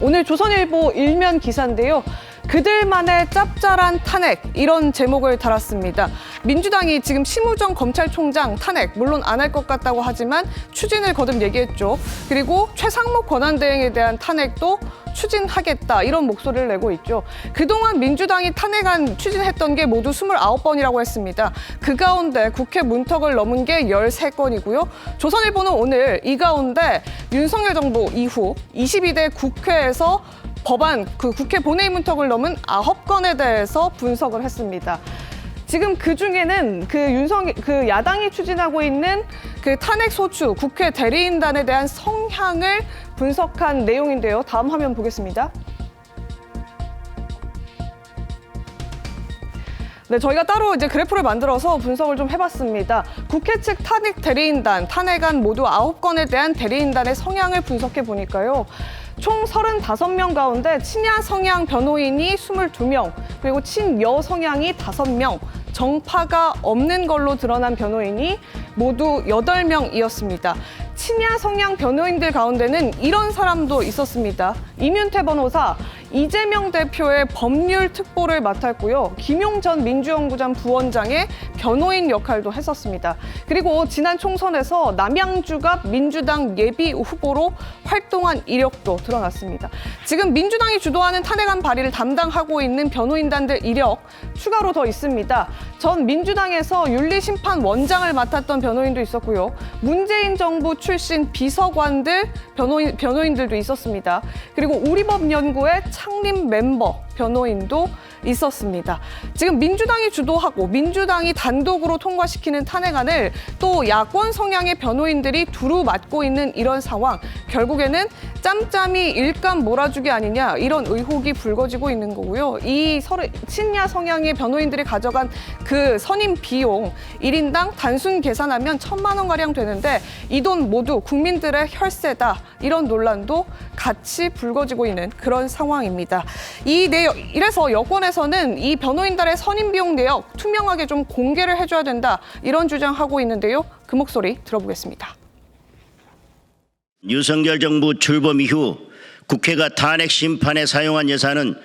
오늘 조선일보 일면 기사인데요. 그들만의 짭짤한 탄핵, 이런 제목을 달았습니다. 민주당이 지금 심우정 검찰총장 탄핵, 물론 안 할 것 같다고 하지만 추진을 거듭 얘기했죠. 그리고 최상목 권한대행에 대한 탄핵도 추진하겠다, 이런 목소리를 내고 있죠. 그동안 민주당이 추진했던 게 모두 29번이라고 했습니다. 그 가운데 국회 문턱을 넘은 게 13건이고요. 조선일보는 오늘 이 가운데 윤석열 정부 이후 22대 국회에서 국회 본회의 문턱을 넘은 9건에 대해서 분석을 했습니다. 지금 그 중에는 야당이 추진하고 있는 그 탄핵 소추, 국회 대리인단에 대한 성향을 분석한 내용인데요. 다음 화면 보겠습니다. 네, 저희가 따로 이제 그래프를 만들어서 분석을 좀 해봤습니다. 국회 측 탄핵 대리인단, 탄핵안 모두 9건에 대한 대리인단의 성향을 분석해 보니까요. 총 35명 가운데 친야 성향 변호인이 22명, 그리고 친여 성향이 5명, 정파가 없는 걸로 드러난 변호인이 모두 8명이었습니다. 친야 성향 변호인들 가운데는 이런 사람도 있었습니다. 이윤태 변호사, 이재명 대표의 법률 특보를 맡았고요. 김용 전 민주연구원 부원장의 변호인 역할도 했었습니다. 그리고 지난 총선에서 남양주갑 민주당 예비 후보로 활동한 이력도 드러났습니다. 지금 민주당이 주도하는 탄핵안 발의를 담당하고 있는 변호인단들 이력 추가로 더 있습니다. 전 민주당에서 윤리심판원장을 맡았던 변호인도 있었고요. 문재인 정부 출신 비서관들, 변호인들도 있었습니다. 그리고 우리법연구의 창립 멤버 변호인도 있었습니다. 지금 민주당이 주도하고 민주당이 단독으로 통과시키는 탄핵안을 또 야권 성향의 변호인들이 두루 맡고 있는 이런 상황, 결국에는 짬짬이 일감 몰아주기 아니냐, 이런 의혹이 불거지고 있는 거고요. 이 친야 성향의 변호인들이 가져간 그 선임 비용 1인당 단순 계산하면 1,000만 원가량 되는데 이 돈 모두 국민들의 혈세다, 이런 논란도 같이 불거지고 있는 그런 상황입니다. 이래서 여권에서는 이 변호인단의 선임 비용 내역 투명하게 좀 공개를 해줘야 된다, 이런 주장하고 있는데요. 그 목소리 들어보겠습니다. 윤석열 정부 출범 이후 국회가 탄핵 심판에 사용한 예산은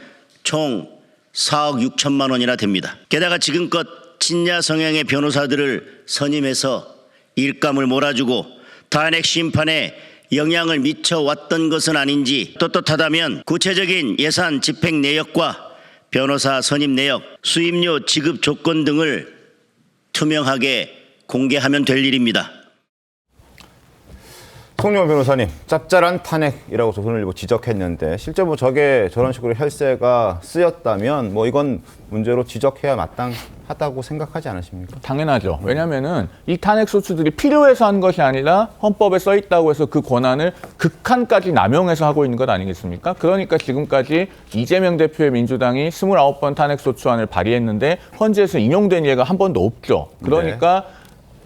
총 4억 6천만 원이나 됩니다. 게다가 지금껏 친야 성향의 변호사들을 선임해서 일감을 몰아주고 탄핵 심판에 영향을 미쳐왔던 것은 아닌지, 떳떳하다면 구체적인 예산 집행 내역과 변호사 선임 내역, 수임료 지급 조건 등을 투명하게 공개하면 될 일입니다. 송영호 변호사님, 짭짤한 탄핵이라고 조선일보 지적했는데 실제 저런 식으로 혈세가 쓰였다면 이건 문제로 지적해야 마땅하다고 생각하지 않으십니까? 당연하죠. 왜냐하면은 이 탄핵 소추들이 필요해서 한 것이 아니라 헌법에 써 있다고 해서 그 권한을 극한까지 남용해서 하고 있는 것 아니겠습니까? 그러니까 지금까지 이재명 대표의 민주당이 29번 탄핵 소추안을 발의했는데 헌재에서 인용된 예가 한 번도 없죠. 그러니까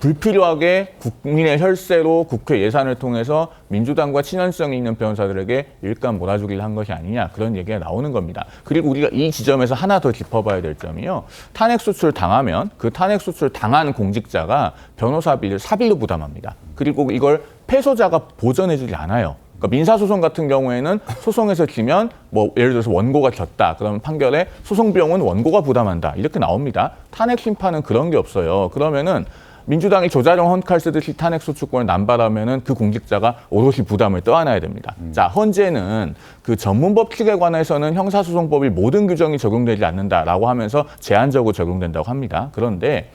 불필요하게 국민의 혈세로 국회 예산을 통해서 민주당과 친연성이 있는 변호사들에게 일감 몰아주기를 한 것이 아니냐, 그런 얘기가 나오는 겁니다. 그리고 우리가 이 지점에서 하나 더 짚어봐야 될 점이요. 탄핵 소추를 당하면 그 탄핵 소추를 당한 공직자가 변호사비를 사비로 부담합니다. 그리고 이걸 패소자가 보전해주지 않아요. 그러니까 민사소송 같은 경우에는 소송에서 지면 예를 들어서 원고가 졌다, 그러면 판결에 소송 비용은 원고가 부담한다, 이렇게 나옵니다. 탄핵 심판은 그런 게 없어요. 그러면은 민주당이 조자룡 헌칼 쓰듯이 탄핵 소추권을 남발하면은 그 공직자가 오롯이 부담을 떠안아야 됩니다. 자, 헌재는 그 전문 법칙에 관해서는 형사소송법이 모든 규정이 적용되지 않는다라고 하면서 제한적으로 적용된다고 합니다. 그런데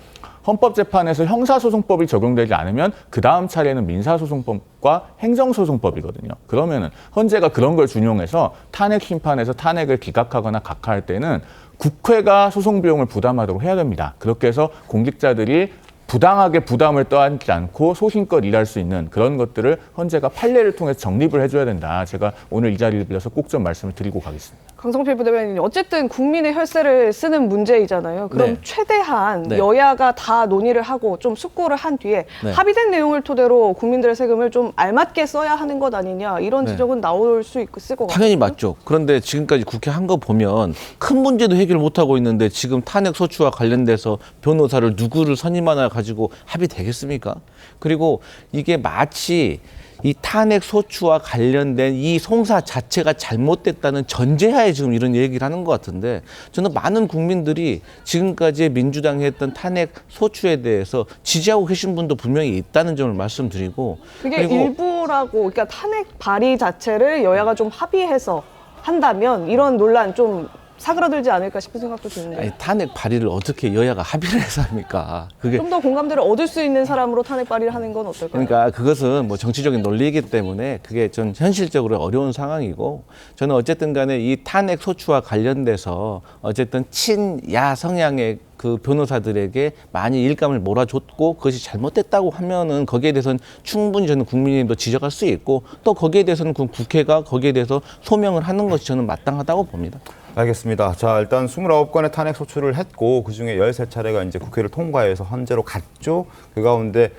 헌법재판에서 형사소송법이 적용되지 않으면 그 다음 차례는 민사소송법과 행정소송법이거든요. 그러면은 헌재가 그런 걸 준용해서 탄핵 심판에서 탄핵을 기각하거나 각하할 때는 국회가 소송 비용을 부담하도록 해야 됩니다. 그렇게 해서 공직자들이 부당하게 부담을 떠안지 않고 소신껏 일할 수 있는 그런 것들을 헌재가 판례를 통해서 정립을 해줘야 된다. 제가 오늘 이 자리를 빌려서 꼭 좀 말씀을 드리고 가겠습니다. 강성필 부대변인님, 어쨌든 국민의 혈세를 쓰는 문제이잖아요. 그럼 네. 최대한 네. 여야가 다 논의를 하고 좀 숙고를 한 뒤에 합의된 내용을 토대로 국민들의 세금을 좀 알맞게 써야 하는 것 아니냐, 이런 지적은 나올 수 있을 것 같아요. 당연히 맞죠. 그런데 지금까지 국회 한 거 보면 큰 문제도 해결 못하고 있는데 지금 탄핵 소추와 관련돼서 변호사를 누구를 선임하나 가지고 합의되겠습니까? 그리고 이게 마치 이 탄핵 소추와 관련된 이 송사 자체가 잘못됐다는 전제하에 지금 이런 얘기를 하는 것 같은데, 저는 많은 국민들이 지금까지의 민주당이 했던 탄핵 소추에 대해서 지지하고 계신 분도 분명히 있다는 점을 말씀드리고, 그게 그리고 일부라고, 그러니까 탄핵 발의 자체를 여야가 좀 합의해서 한다면 이런 논란 좀 사그라들지 않을까 싶은 생각도 드는데. 아니, 탄핵 발의를 어떻게 여야가 합의를 해서 합니까? 그게 좀 더 공감대를 얻을 수 있는 사람으로 탄핵 발의를 하는 건 어떨까요? 그러니까 그것은 뭐 정치적인 논리이기 때문에 그게 좀 현실적으로 어려운 상황이고, 저는 어쨌든 간에 이 탄핵 소추와 관련돼서 어쨌든 친야 성향의 그 변호사들에게 많이 일감을 몰아줬고 그것이 잘못됐다고 하면은 거기에 대해서는 충분히 저는 국민의힘도 지적할 수 있고, 또 거기에 대해서는 그 국회가 거기에 대해서 소명을 하는 것이 저는 마땅하다고 봅니다. 알겠습니다. 자, 일단 29건의 탄핵 소추를 했고 그중에 13차례가 이제 국회를 통과해서 헌재로 갔죠. 그 가운데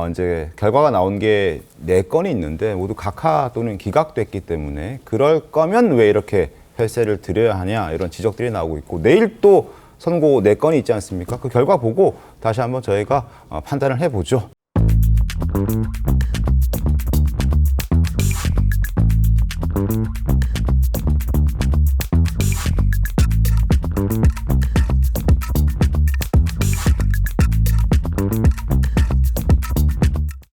이제 결과가 나온 게 4건이 있는데 모두 각하 또는 기각됐기 때문에 그럴 거면 왜 이렇게 혈세를 드려야 하냐 이런 지적들이 나오고 있고, 내일 또 선고 4건이 있지 않습니까? 그 결과 보고 다시 한번 저희가 판단을 해보죠.